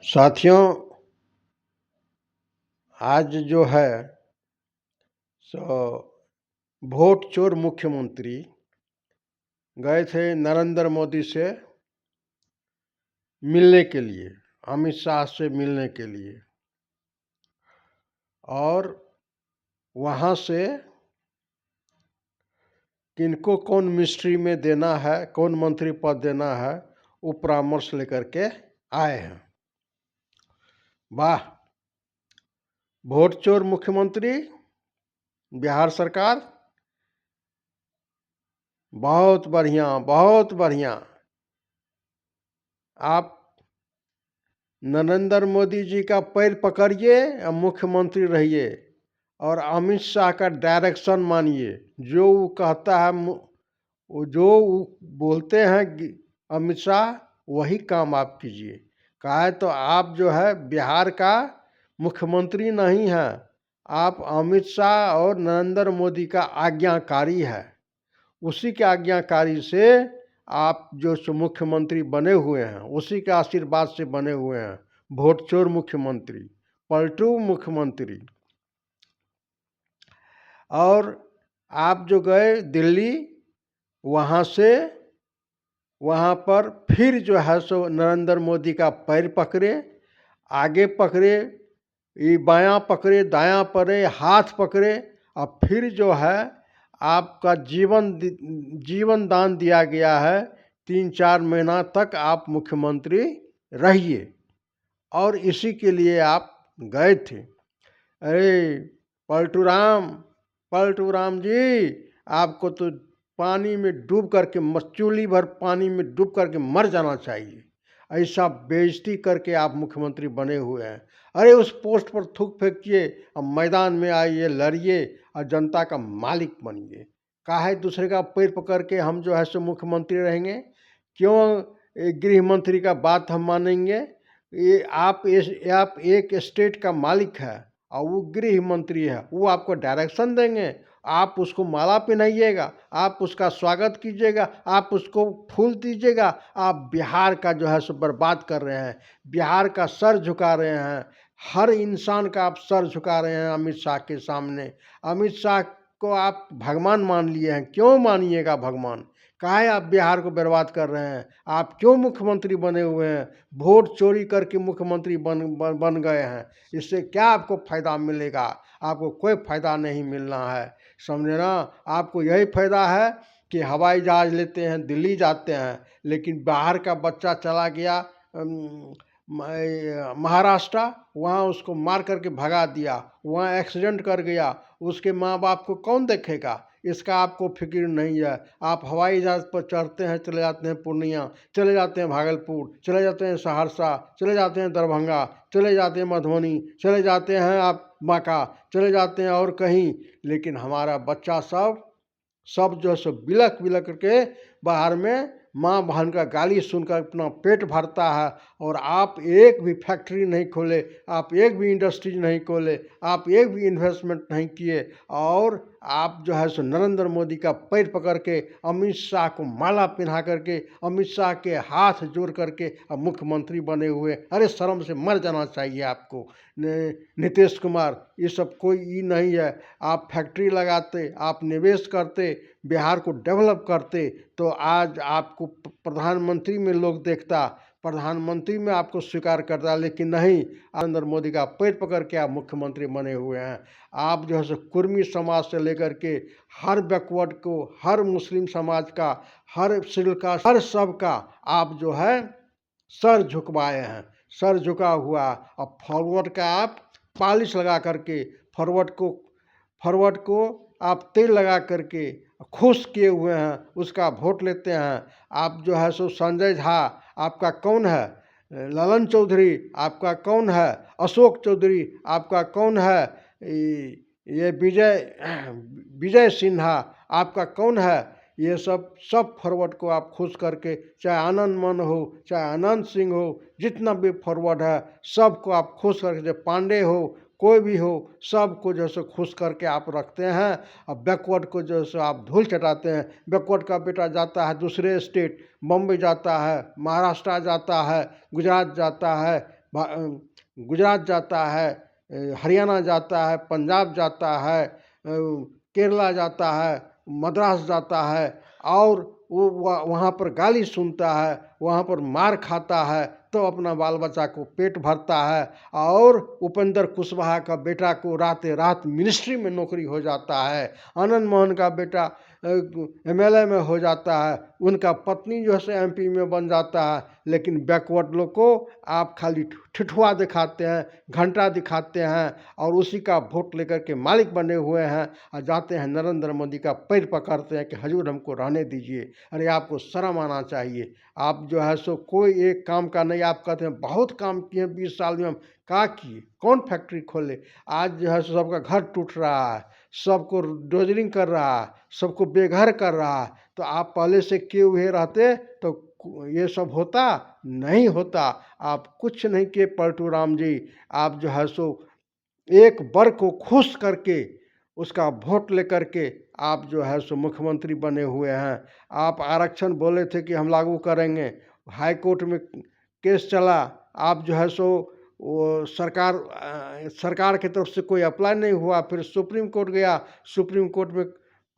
साथियों, आज जो है सो वोट चोर मुख्यमंत्री गए थे नरेंद्र मोदी से मिलने के लिए, अमित शाह से मिलने के लिए। और वहाँ से किनको कौन मिनिस्ट्री में देना है, कौन मंत्री पद देना है, वो परामर्श लेकर के आए हैं। वाह! वोट चोर मुख्यमंत्री, बिहार सरकार, बहुत बढ़िया, बहुत बढ़िया। आप नरेंद्र मोदी जी का पैर पकड़िए और मुख्यमंत्री रहिए और अमित शाह का डायरेक्शन मानिए। जो वो कहता है, जो वो बोलते हैं अमित शाह, वही काम आप कीजिए। कहा है तो आप जो है बिहार का मुख्यमंत्री नहीं हैं, आप अमित शाह और नरेंद्र मोदी का आज्ञाकारी है। उसी के आज्ञाकारी से आप जो मुख्यमंत्री बने हुए हैं, उसी के आशीर्वाद से बने हुए हैं। वोट चोर मुख्यमंत्री, पलटू मुख्यमंत्री। और आप जो गए दिल्ली, वहाँ से वहाँ पर फिर जो है सो नरेंद्र मोदी का पैर पकड़े, आगे पकड़े, ये बायां पकड़े, दायां पकड़े, हाथ पकड़े और फिर जो है आपका जीवन दान दिया गया है। 3-4 महीना तक आप मुख्यमंत्री रहिए और इसी के लिए आप गए थे। अरे पलटू राम जी, आपको तो पानी में डूब करके, चूली भर पानी में डूब करके मर जाना चाहिए। ऐसा बेइज्जती करके आप मुख्यमंत्री बने हुए हैं। अरे उस पोस्ट पर थूक फेंकिए और मैदान में आइए, लड़िए और जनता का मालिक बनिए। काहे दूसरे का पैर पकड़ के हम जो है सो मुख्यमंत्री रहेंगे? क्यों गृह मंत्री का बात हम मानेंगे? ये आप एक स्टेट का मालिक है और वो गृह मंत्री है, वो आपको डायरेक्शन देंगे, आप उसको माला पहनाइएगा, आप उसका स्वागत कीजिएगा, आप उसको फूल दीजिएगा। आप बिहार का जो है सो बर्बाद कर रहे हैं, बिहार का सर झुका रहे हैं, हर इंसान का आप सर झुका रहे हैं अमित शाह के सामने। अमित शाह को आप भगवान मान लिए हैं। क्यों मानिएगा भगवान? काहे आप बिहार को बर्बाद कर रहे हैं? आप क्यों मुख्यमंत्री बने हुए हैं? वोट चोरी करके मुख्यमंत्री बन गए हैं। इससे क्या आपको फ़ायदा मिलेगा? आपको कोई फ़ायदा नहीं मिलना है, समझे ना? आपको यही फ़ायदा है कि हवाई जहाज़ लेते हैं, दिल्ली जाते हैं, लेकिन बाहर का बच्चा चला गया महाराष्ट्र, वहाँ उसको मार करके भगा दिया, वहाँ एक्सीडेंट कर गया, उसके माँ बाप को कौन देखेगा? इसका आपको फिक्र नहीं है। आप हवाई जहाज़ पर चढ़ते हैं, चले जाते हैं पूर्णिया, चले जाते हैं भागलपुर, चले जाते हैं सहरसा, चले जाते हैं दरभंगा, चले जाते हैं मधुबनी, चले जाते हैं आप बांका, चले जाते हैं और कहीं। लेकिन हमारा बच्चा सब जो है सो बिलख बिलख करके बाहर में माँ बहन का गाली सुनकर अपना पेट भरता है। और आप एक भी फैक्ट्री नहीं खोले, आप एक भी इंडस्ट्रीज नहीं खोले, आप एक भी इन्वेस्टमेंट नहीं किए, और आप जो है सो नरेंद्र मोदी का पैर पकड़ के, अमित शाह को माला पहना करके, अमित शाह के हाथ जोड़ करके अब मुख्यमंत्री बने हुए। अरे शर्म से मर जाना चाहिए आपको। नीतीश कुमार, ये सब कोई ये नहीं है। आप फैक्ट्री लगाते, आप निवेश करते, बिहार को डेवलप करते, तो आज आपको प्रधानमंत्री में लोग देखता, प्रधानमंत्री में आपको स्वीकार करता। लेकिन नहीं, नरेंद्र मोदी का पैर पकड़ के आप मुख्यमंत्री बने हुए हैं। आप जो है सो कुर्मी समाज से लेकर के हर बैकवर्ड को, हर मुस्लिम समाज का, हर शेड्यूल कास्ट, हर सब का आप जो है सर झुकवाए हैं, सर झुका हुआ। अब फॉरवर्ड का आप पॉलिश लगा करके, फॉरवर्ड को आप तेल लगा करके खुश किए हुए हैं, उसका वोट लेते हैं। आप जो है सो संजय झा, आपका कौन है? ललन चौधरी, आपका कौन है? अशोक चौधरी, आपका कौन है? ये विजय सिन्हा, आपका कौन है? ये सब फॉरवर्ड को आप खुश करके, चाहे आनंद मन हो, चाहे आनंद सिंह हो, जितना भी फॉरवर्ड है सबको आप खुश करके, पांडे हो, कोई भी हो, सबको जो है खुश करके आप रखते हैं। और बैकवर्ड को जो है आप धूल चटाते हैं। बैकवर्ड का बेटा जाता है दूसरे स्टेट, बम्बई जाता है, महाराष्ट्र जाता है, गुजरात जाता है, गुजरात जाता है, हरियाणा जाता है, पंजाब जाता है, केरला जाता है, मद्रास जाता है और वो वहाँ पर गाली सुनता है, वहाँ पर मार खाता है, तो अपना बाल बच्चा को पेट भरता है। और उपेंद्र कुशवाहा का बेटा को रात रात मिनिस्ट्री में नौकरी हो जाता है, आनंद मोहन का बेटा एमएलए में हो जाता है, उनका पत्नी जो है एमपी में बन जाता है। लेकिन बैकवर्ड लोग को आप खाली ठिठुआ दिखाते हैं, घंटा दिखाते हैं और उसी का वोट लेकर के मालिक बने हुए हैं और जाते हैं नरेंद्र मोदी का पैर पकड़ते हैं कि हजूर हमको रहने दीजिए। अरे आपको शर्म आना चाहिए। आप जो है सो कोई एक काम का नहीं, आप कहते हैं बहुत काम किए 20 साल में हम क्या किए, कौन फैक्ट्री खोले। आज जो है सो सबका घर टूट रहा है, सबको डोजरिंग कर रहा है, सबको बेघर कर रहा है। तो आप पहले से किए हुए रहते तो ये सब होता नहीं होता। आप कुछ नहीं किए पलटू राम जी। आप जो है सो एक वर्ग को खुश करके उसका वोट लेकर के आप जो है सो मुख्यमंत्री बने हुए हैं। आप आरक्षण बोले थे कि हम लागू करेंगे, हाई कोर्ट में केस चला, आप जो है सो वो सरकार की तरफ से कोई अप्लाई नहीं हुआ, फिर सुप्रीम कोर्ट गया, सुप्रीम कोर्ट में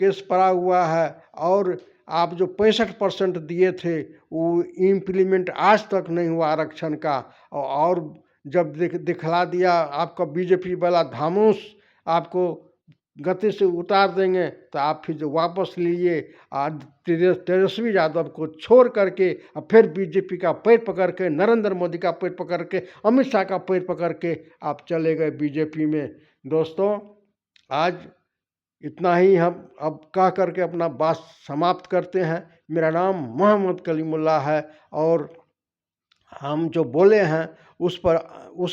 केस पड़ा हुआ है। और आप जो 65% दिए थे वो इम्प्लीमेंट आज तक नहीं हुआ आरक्षण का। और जब दिखला दिया आपका बीजेपी वाला धामोस आपको गति से उतार देंगे, तो आप फिर जो वापस लीजिए आज तेजस्वी यादव को छोड़ करके और फिर बीजेपी का पैर पकड़ के, नरेंद्र मोदी का पैर पकड़ के, अमित शाह का पैर पकड़ के आप चले गए बीजेपी में। दोस्तों आज इतना ही हम अब कह करके अपना बात समाप्त करते हैं। मेरा नाम मोहम्मद कलीमुल्लाह है और हम जो बोले हैं उस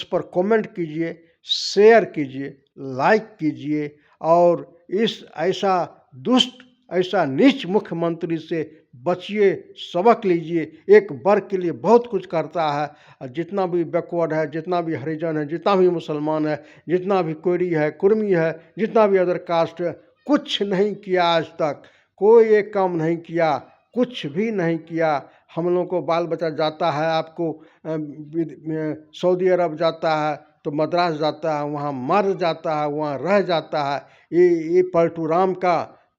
पर कमेंट कीजिए, शेयर कीजिए, लाइक कीजिए और इस ऐसा दुष्ट, ऐसा नीच मुख्यमंत्री से बचिए, सबक लीजिए। एक वर्ग के लिए बहुत कुछ करता है, जितना भी बैकवर्ड है, जितना भी हरिजन है, जितना भी मुसलमान है, जितना भी कोयरी है, कुर्मी है, जितना भी अदर कास्ट है, कुछ नहीं किया आज तक, कोई एक काम नहीं किया, कुछ भी नहीं किया। हम लोगों को बाल बच्चा जाता है, आपको सऊदी अरब जाता है तो मद्रास जाता है, वहाँ मर जाता है, वहाँ रह जाता है। ये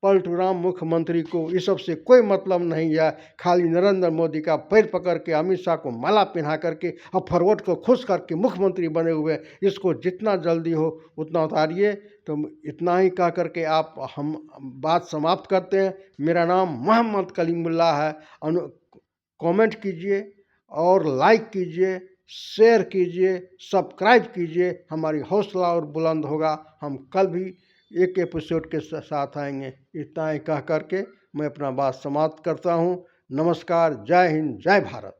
पलटूराम मुख्यमंत्री को इस सब से कोई मतलब नहीं है। खाली नरेंद्र मोदी का पैर पकड़ के, अमित शाह को माला पहना करके और फरवट को खुश करके मुख्यमंत्री बने हुए, इसको जितना जल्दी हो उतना उतारिए। तो इतना ही कह करके आप हम बात समाप्त करते हैं। मेरा नाम मोहम्मद कलीमुल्लाह है। कमेंट कीजिए और लाइक कीजिए, शेयर कीजिए, सब्सक्राइब कीजिए, हमारी हौसला और बुलंद होगा। हम कल भी एक एपिसोड के साथ आएंगे। इतना ही कह करके मैं अपना बात समाप्त करता हूँ। नमस्कार, जय हिंद, जय भारत।